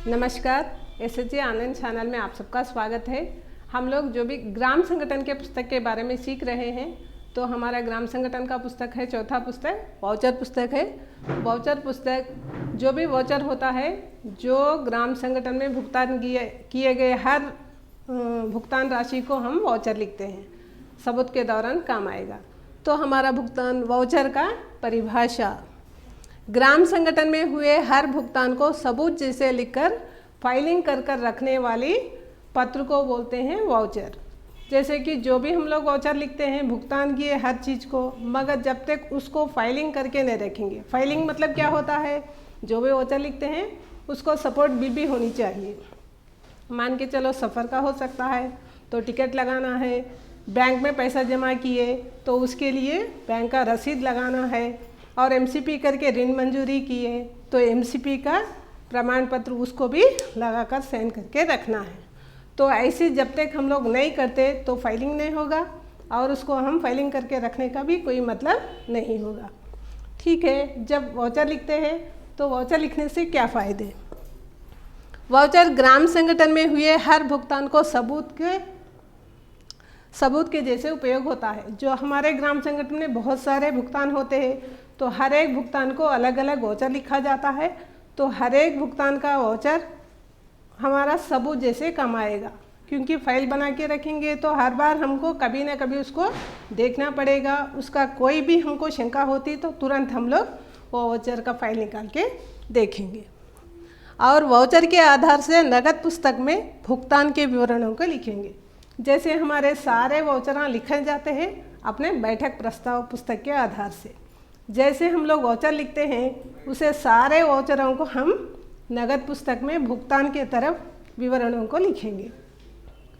नमस्कार, SHG online channel में आप सबका स्वागत है। हम लोग जो भी ग्राम संगठन के पुस्तक के बारे में सीख रहे हैं, तो हमारा ग्राम संगठन का पुस्तक है, चौथा पुस्तक वाउचर पुस्तक है। वाउचर पुस्तक जो भी वाउचर होता है, जो ग्राम संगठन में भुगतान किए गए हर भुगतान राशि को हम वाउचर लिखते हैं, सबूत के दौरान काम आएगा। तो हमारा भुगतान वाउचर का परिभाषा, ग्राम संगठन में हुए हर भुगतान को सबूत जैसे लिखकर फाइलिंग कर कर रखने वाली पत्र को बोलते हैं वाउचर। जैसे कि जो भी हम लोग वाउचर लिखते हैं भुगतान किए हर चीज़ को, मगर जब तक उसको फाइलिंग करके नहीं रखेंगे। फाइलिंग मतलब क्या होता है, जो भी वाउचर लिखते हैं उसको सपोर्ट बिल भी होनी चाहिए। मान के चलो सफ़र का हो सकता है तो टिकट लगाना है, बैंक में पैसा जमा किए तो उसके लिए बैंक का रसीद लगाना है, और एमसीपी करके ऋण मंजूरी किए तो एमसीपी का प्रमाण पत्र उसको भी लगाकर साइन करके रखना है। तो ऐसे जब तक हम लोग नहीं करते तो फाइलिंग नहीं होगा, और उसको हम फाइलिंग करके रखने का भी कोई मतलब नहीं होगा। ठीक है, जब वाउचर लिखते हैं तो वाउचर लिखने से क्या फ़ायदे। वाउचर ग्राम संगठन में हुए हर भुगतान को सबूत के जैसे उपयोग होता है। जो हमारे ग्राम संगठन में बहुत सारे भुगतान होते हैं, तो हर एक भुगतान को अलग अलग वाउचर लिखा जाता है। तो हर एक भुगतान का वाउचर हमारा सबूत जैसे काम आएगा, क्योंकि फाइल बना के रखेंगे तो हर बार हमको कभी ना कभी उसको देखना पड़ेगा। उसका कोई भी हमको शंका होती तो तुरंत हम लोग वो वाउचर का फाइल निकाल के देखेंगे। और वाउचर के आधार से नगद पुस्तक में भुगतान के विवरणों को लिखेंगे। जैसे हमारे सारे वाउचर लिखे जाते हैं अपने बैठक प्रस्ताव पुस्तक के आधार से। जैसे हम लोग वाउचर लिखते हैं उसे सारे वाउचरों को हम नगद पुस्तक में भुगतान के तरफ विवरणों को लिखेंगे।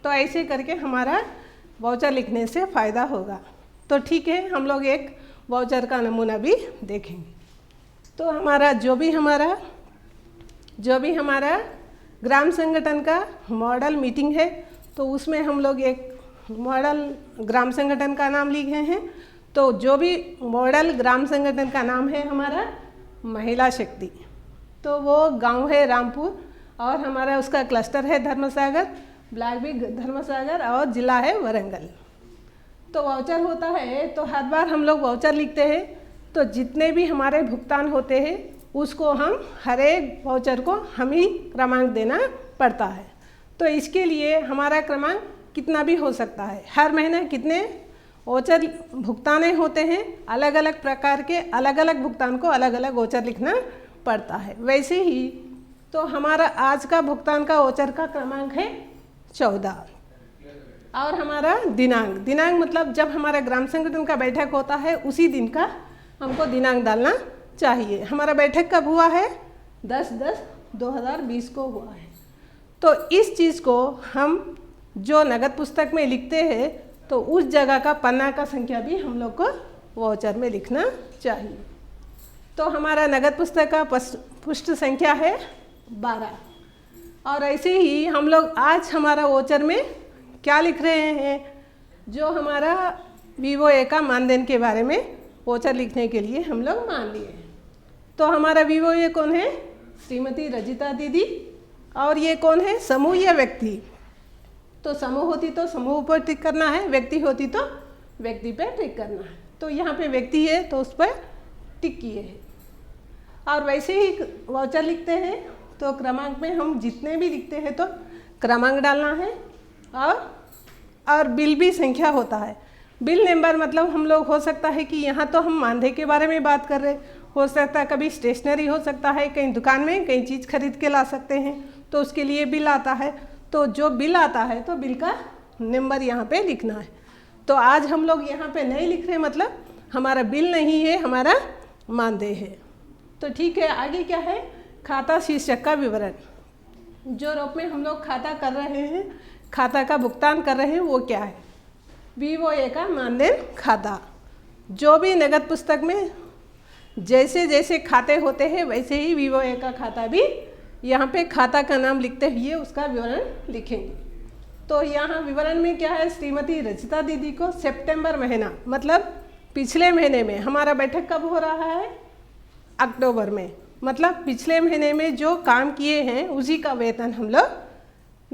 तो ऐसे करके हमारा वाउचर लिखने से फ़ायदा होगा। तो ठीक है, हम लोग एक वाउचर का नमूना भी देखेंगे। तो हमारा जो भी हमारा ग्राम संगठन का मॉडल मीटिंग है, तो उसमें हम लोग एक मॉडल ग्राम संगठन का नाम लिखे हैं। तो जो भी मॉडल ग्राम संगठन का नाम है हमारा महिला शक्ति, तो वो गांव है रामपुर, और हमारा उसका क्लस्टर है धर्मसागर, ब्लॉक भी धर्मसागर, और ज़िला है वरंगल। तो वाउचर होता है तो हर बार हम लोग वाउचर लिखते हैं, तो जितने भी हमारे भुगतान होते हैं उसको हम हर एक वाउचर को हम ही क्रमांक देना पड़ता है। तो इसके लिए हमारा क्रमांक कितना भी हो सकता है। हर महीने कितने वाउचर भुगतान होते हैं, अलग अलग प्रकार के अलग अलग भुगतान को अलग अलग वाउचर लिखना पड़ता है। वैसे ही तो हमारा आज का भुगतान का वाउचर का क्रमांक है 14, और हमारा दिनांक मतलब जब हमारा ग्राम संगठन का बैठक होता है उसी दिन का हमको दिनांक डालना चाहिए। हमारा बैठक कब हुआ है, 10/10/2020 को हुआ है। तो इस चीज़ को हम जो नगद पुस्तक में लिखते हैं तो उस जगह का पन्ना का संख्या भी हम लोग को वाउचर में लिखना चाहिए। तो हमारा नगद पुस्तक का पृष्ठ संख्या है 12। और ऐसे ही हम लोग आज हमारा वाउचर में क्या लिख रहे हैं, जो हमारा वीवोए का मानदेन के बारे में वाउचर लिखने के लिए हम लोग मान लिए हैं। तो हमारा वीवोए कौन है, श्रीमती रजिता दीदी। और ये कौन है, समूह या व्यक्ति। तो समूह होती तो समूह पर टिक करना है, व्यक्ति होती तो व्यक्ति पर टिक करना है। तो यहाँ पे व्यक्ति है तो उस पर टिक किए हैं। और वैसे ही वाउचर लिखते हैं तो क्रमांक में हम जितने भी लिखते हैं तो क्रमांक डालना है, और बिल भी संख्या होता है। बिल नंबर मतलब हम लोग हो सकता है कि यहाँ तो हम मानदेय के बारे में बात कर रहे, हो सकता है कभी स्टेशनरी हो सकता है, कहीं दुकान में कहीं चीज़ खरीद के ला सकते हैं तो उसके लिए बिल आता है। तो जो बिल आता है तो बिल का नंबर यहाँ पे लिखना है। तो आज हम लोग यहाँ पे नहीं लिख रहे, मतलब हमारा बिल नहीं है, हमारा मानदेय है। तो ठीक है, आगे क्या है, खाता शीर्षक का विवरण। जो रूप में हम लोग खाता कर रहे हैं, खाता का भुगतान कर रहे हैं, वो क्या है, वीवोए का मानदेन खाता। जो भी नगद पुस्तक में जैसे जैसे खाते होते हैं वैसे ही वीवोए का खाता भी यहाँ पे खाता का नाम लिखते हुए उसका विवरण लिखेंगे। तो यहाँ विवरण में क्या है, श्रीमती रचिता दीदी को सितंबर महीना मतलब पिछले महीने में, हमारा बैठक कब हो रहा है, अक्टूबर में, मतलब पिछले महीने में जो काम किए हैं उसी का वेतन हम लोग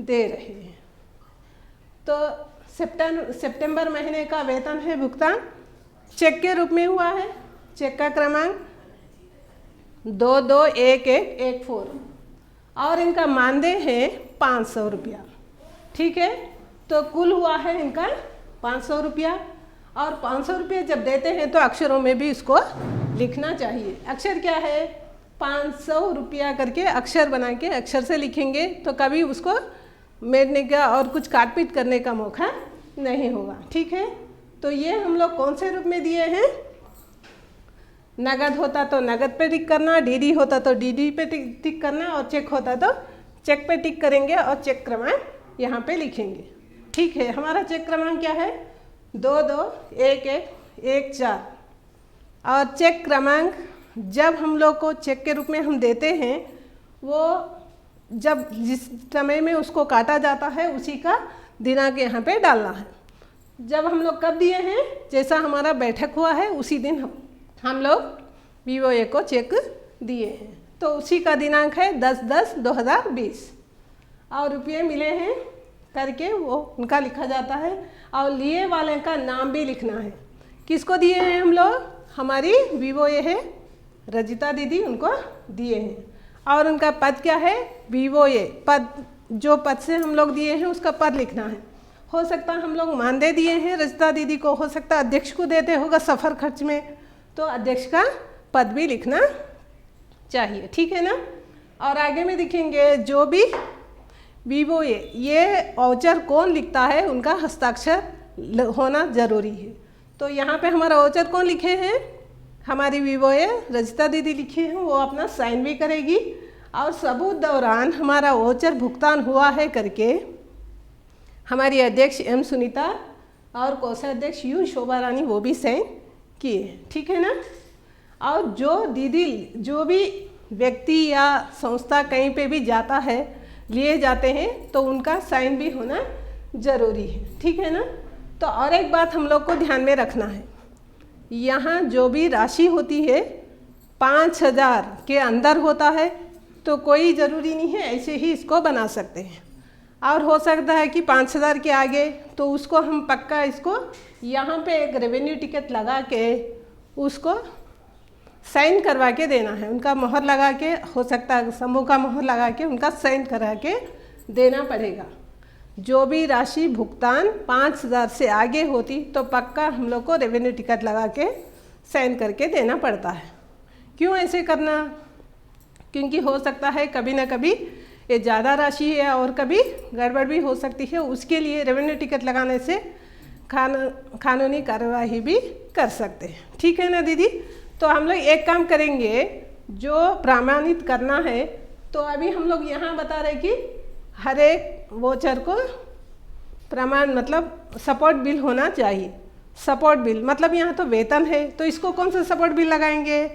दे रहे हैं। तो सितंबर महीने का वेतन है भुगतान चेक के रूप में हुआ है। चेक का क्रमांक 221114 और इनका मानदेय है 500 रुपया। ठीक है, तो कुल हुआ है इनका 500 रुपया। और 500 रुपये जब देते हैं तो अक्षरों में भी इसको लिखना चाहिए। अक्षर क्या है, 500 रुपया करके अक्षर बना के अक्षर से लिखेंगे तो कभी उसको मेरने का और कुछ काट पीट करने का मौका नहीं होगा। ठीक है, तो ये हम लोग कौन से रूप में दिए हैं, नगद होता तो नगद पे टिक करना, डीडी होता तो डीडी पे टिक करना और चेक होता तो चेक पे टिक करेंगे और चेक क्रमांक यहाँ पे लिखेंगे। ठीक है, हमारा चेक क्रमांक क्या है 221114 और चेक क्रमांक जब हम लोग को चेक के रूप में हम देते हैं वो जब जिस समय में उसको काटा जाता है उसी का दिनांक यहाँ पे डालना है। जब हम लोग कब दिए हैं, जैसा हमारा बैठक हुआ है उसी दिन हम लोग VOA को चेक दिए हैं, तो उसी का दिनांक है 10/10/2020 और रुपये मिले हैं करके वो उनका लिखा जाता है। और लिए वाले का नाम भी लिखना है। किसको दिए हैं हम लोग, हमारी VOA है रजिता दीदी, उनको दिए हैं। और उनका पद क्या है, VOA पद, जो पद से हम लोग दिए हैं उसका पद लिखना है। हो सकता है हम लोग मानदेय दिए हैं रजिता दीदी को, हो सकता है अध्यक्ष को देते होगा सफ़र खर्च में, तो अध्यक्ष का पद भी लिखना चाहिए। ठीक है ना। और आगे में दिखेंगे जो भी VOA, ये वाउचर कौन लिखता है उनका हस्ताक्षर होना ज़रूरी है। तो यहाँ पे हमारा वाउचर कौन लिखे हैं, हमारी VOA रजिता दीदी लिखी हैं, वो अपना साइन भी करेगी और सबूत दौरान हमारा वाउचर भुगतान हुआ है करके हमारी अध्यक्ष M सुनीता और कोषाध्यक्ष U शोभा रानी वो भी साइन किए। ठीक है ना। और जो दीदी, जो भी व्यक्ति या संस्था कहीं पे भी जाता है, लिए जाते हैं, तो उनका साइन भी होना ज़रूरी है। ठीक है ना। तो और एक बात हम लोग को ध्यान में रखना है, यहाँ जो भी राशि होती है 5000 के अंदर होता है तो कोई ज़रूरी नहीं है, ऐसे ही इसको बना सकते हैं। और हो सकता है कि 5000 के आगे, तो उसको हम पक्का इसको यहाँ पे एक रेवेन्यू टिकट लगा के उसको साइन करवा के देना है, उनका मोहर लगा के, हो सकता है समूह का मोहर लगा के उनका साइन करा के देना पड़ेगा। जो भी राशि भुगतान 5000 से आगे होती तो पक्का हम लोग को रेवेन्यू टिकट लगा के साइन करके देना पड़ता है। क्यों ऐसे करना, क्योंकि हो सकता है कभी ना कभी ये ज़्यादा राशि है और कभी गड़बड़ भी हो सकती है, उसके लिए रेवेन्यू टिकट लगाने से कानूनी कार्यवाही भी कर सकते हैं। ठीक है ना दीदी। तो हम लोग एक काम करेंगे, जो प्रमाणित करना है, तो अभी हम लोग यहाँ बता रहे कि हर एक वोचर को प्रमाण मतलब सपोर्ट बिल होना चाहिए। सपोर्ट बिल मतलब यहाँ तो वेतन है, तो इसको कौन सा सपोर्ट बिल लगाएंगे,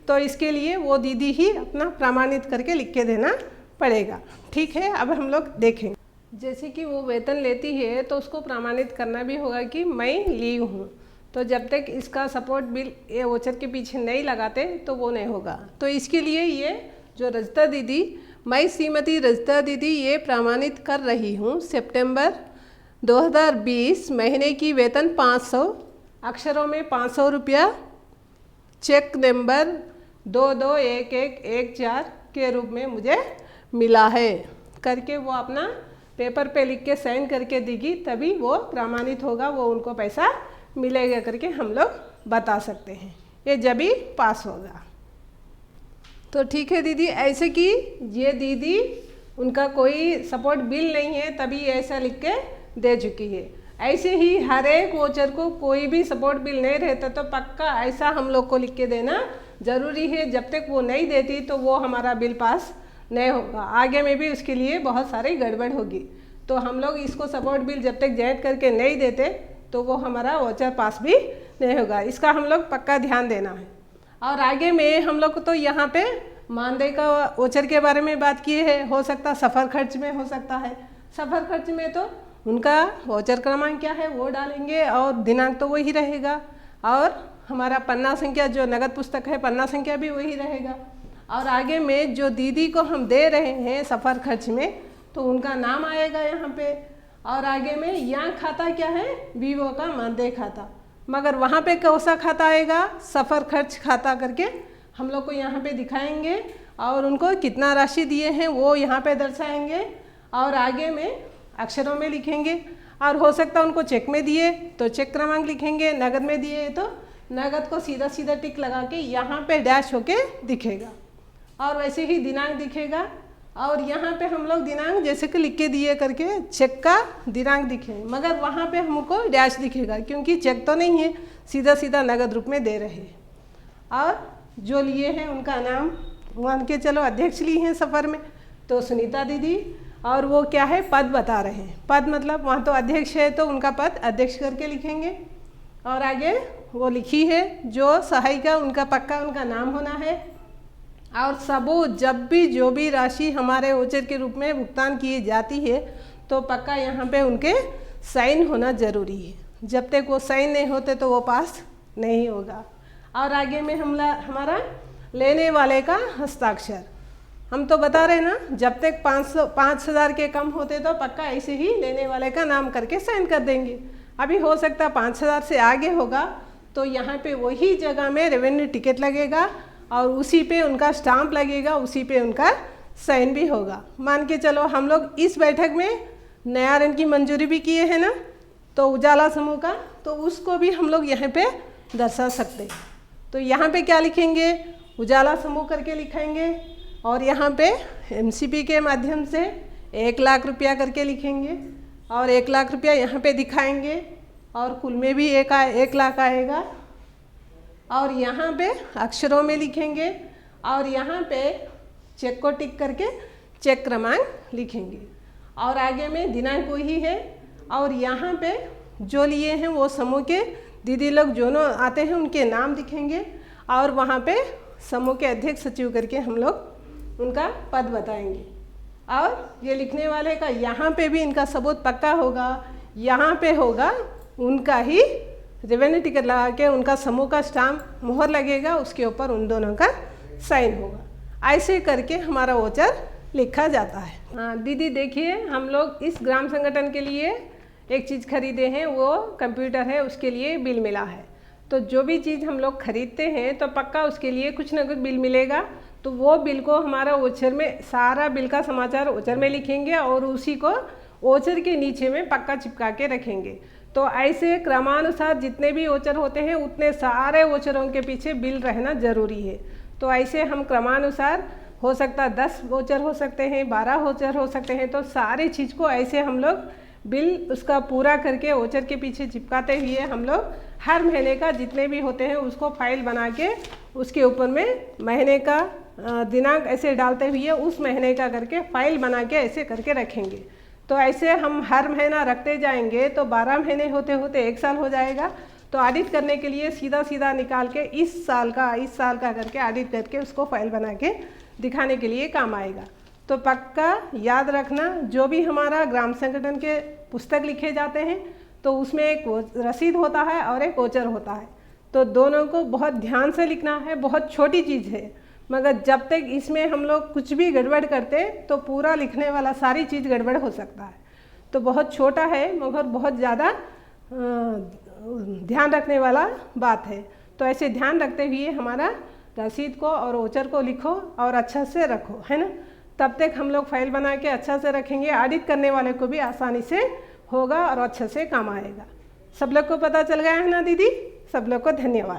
तो इसके लिए वो दीदी ही अपना प्रमाणित करके लिख के देना पड़ेगा। ठीक है। अब हम लोग देखें, जैसे कि वो वेतन लेती है तो उसको प्रमाणित करना भी होगा कि मैं ली हूँ, तो जब तक इसका सपोर्ट बिल ये वोचर के पीछे नहीं लगाते तो वो नहीं होगा। तो इसके लिए ये जो रजिता दीदी, मैं श्रीमती रजिता दीदी ये प्रमाणित कर रही हूँ सितंबर 2020 महीने की वेतन 500 अक्षरों में 500 रुपया चेक नंबर 221114 के रूप में मुझे मिला है करके वो अपना पेपर पे लिख के साइन करके देगी, तभी वो प्रमाणित होगा, वो उनको पैसा मिलेगा करके हम लोग बता सकते हैं, ये जब भी पास होगा। तो ठीक है दीदी, ऐसे कि ये दीदी उनका कोई सपोर्ट बिल नहीं है तभी ऐसा लिख के दे चुकी है। ऐसे ही हर एक वोचर को कोई भी सपोर्ट बिल नहीं रहता तो पक्का ऐसा हम लोग को लिख के देना ज़रूरी है। जब तक वो नहीं देती तो वो हमारा बिल पास नहीं होगा, आगे में भी उसके लिए बहुत सारी गड़बड़ होगी। तो हम लोग इसको सपोर्ट बिल जब तक जनरेट करके नहीं देते तो वो हमारा वोचर पास भी नहीं होगा, इसका हम लोग पक्का ध्यान देना है। और आगे में हम लोग तो यहाँ पे मानदेय का वोचर के बारे में बात किए हैं, हो सकता सफ़र खर्च में हो सकता है। सफ़र खर्च में तो उनका वोचर क्रमांक क्या है वो डालेंगे और दिनांक तो वही रहेगा, और हमारा पन्ना संख्या जो नगद पुस्तक है पन्ना संख्या भी वही रहेगा। और आगे में जो दीदी को हम दे रहे हैं सफ़र खर्च में, तो उनका नाम आएगा यहाँ पे। और आगे में यहाँ खाता क्या है, वीवो का मानदेय खाता, मगर वहाँ पे कौन सा खाता आएगा, सफ़र खर्च खाता करके हम लोग को यहाँ पे दिखाएंगे। और उनको कितना राशि दिए हैं वो यहाँ पे दर्शाएंगे और आगे में अक्षरों में लिखेंगे। और हो सकता है उनको चेक में दिए तो चेक क्रमांक लिखेंगे, नगद में दिए तो नगद को सीधा सीधा टिक लगा के यहाँ पे डैश होके दिखेगा। और वैसे ही दिनांक दिखेगा। और यहाँ पे हम लोग दिनांक जैसे कि लिख के दिए करके चेक का दिनांक दिखे, मगर वहाँ पे हमको डैश दिखेगा क्योंकि चेक तो नहीं है, सीधा सीधा नगद रूप में दे रहे हैं। और जो लिए हैं उनका नाम मान के चलो, अध्यक्ष लिए हैं सफ़र में तो सुनीता दीदी, और वो क्या है, पद बता रहे हैं। पद मतलब वहाँ तो अध्यक्ष है तो उनका पद अध्यक्ष करके लिखेंगे। और आगे वो लिखी है जो सहायिका, उनका पक्का उनका नाम होना है। और सबूत, जब भी जो भी राशि हमारे ओचर के रूप में भुगतान की जाती है तो पक्का यहाँ पे उनके साइन होना ज़रूरी है। जब तक वो साइन नहीं होते तो वो पास नहीं होगा। और आगे में हमारा लेने वाले का हस्ताक्षर, हम तो बता रहे ना, जब तक 5,000 के कम होते तो पक्का ऐसे ही लेने वाले का नाम करके साइन कर देंगे। अभी हो सकता 5,000 से आगे होगा तो यहाँ पे वही जगह में रेवेन्यू टिकट लगेगा और उसी पे उनका स्टाम्प लगेगा, उसी पे उनका साइन भी होगा। मान के चलो हम लोग इस बैठक में नया ऋण की मंजूरी भी किए हैं ना, तो उजाला समूह का, तो उसको भी हम लोग यहाँ पे दर्शा सकते हैं। तो यहाँ पे क्या लिखेंगे, उजाला समूह करके लिखेंगे। और यहाँ पे एमसीपी के माध्यम से 1 लाख रुपया करके लिखेंगे और 1 लाख रुपया यहाँ पे दिखाएंगे और कुल में भी 1 लाख आएगा। और यहाँ पे अक्षरों में लिखेंगे और यहाँ पे चेक को टिक करके चेक क्रमांक लिखेंगे। और आगे में दिनांक वही है। और यहाँ पे जो लिए हैं वो समूह के दीदी लोग जो आते हैं उनके नाम दिखेंगे और वहाँ पे समूह के अध्यक्ष सचिव करके हम लोग उनका पद बताएंगे। और ये लिखने वाले का यहाँ पे भी इनका सबूत पक्का होगा, यहाँ पे होगा उनका ही रेवेन्यू टिकट लगा के उनका समूह का स्टाम्प मुहर लगेगा, उसके ऊपर उन दोनों का साइन होगा। ऐसे करके हमारा वोचर लिखा जाता है। हाँ दीदी देखिए, हम लोग इस ग्राम संगठन के लिए एक चीज़ खरीदे हैं, वो कंप्यूटर है, उसके लिए बिल मिला है। तो जो भी चीज़ हम लोग खरीदते हैं तो पक्का उसके लिए कुछ ना कुछ बिल मिलेगा। तो वो बिल को हमारा ओचर में, सारा बिल का समाचार ओचर में लिखेंगे और उसी को ओचर के नीचे में पक्का चिपका के रखेंगे। तो ऐसे क्रमानुसार जितने भी ओचर होते हैं उतने सारे ओचरों के पीछे बिल रहना ज़रूरी है। तो ऐसे हम क्रमानुसार, हो सकता 10 ओचर हो सकते हैं, 12 ओचर हो सकते हैं, तो सारी चीज़ को ऐसे हम लोग बिल उसका पूरा करके ओचर के पीछे चिपकाते हुए हम लोग हर महीने का जितने भी होते हैं उसको फाइल बना के उसके ऊपर में महीने का दिनांक ऐसे डालते हुए उस महीने का करके फाइल बना के ऐसे करके रखेंगे। तो ऐसे हम हर महीना रखते जाएंगे तो 12 महीने होते होते 1 साल हो जाएगा। तो ऑडिट करने के लिए सीधा सीधा निकाल के इस साल का करके ऑडिट करके उसको फाइल बना के दिखाने के लिए काम आएगा। तो पक्का याद रखना, जो भी हमारा ग्राम संगठन के पुस्तक लिखे जाते हैं तो उसमें एक रसीद होता है और एक वोचर होता है। तो दोनों को बहुत ध्यान से लिखना है। बहुत छोटी चीज़ है, मगर जब तक इसमें हम लोग कुछ भी गड़बड़ करते तो पूरा लिखने वाला सारी चीज़ गड़बड़ हो सकता है। तो बहुत छोटा है मगर बहुत ज़्यादा ध्यान रखने वाला बात है। तो ऐसे ध्यान रखते हुए हमारा रसीद को और वोचर को लिखो और अच्छा से रखो, है ना। तब तक हम लोग फाइल बना के अच्छा से रखेंगे, ऑडिट करने वाले को भी आसानी से होगा और अच्छे से काम आएगा। सब लोग को पता चल गया है ना दीदी? सब लोग को धन्यवाद।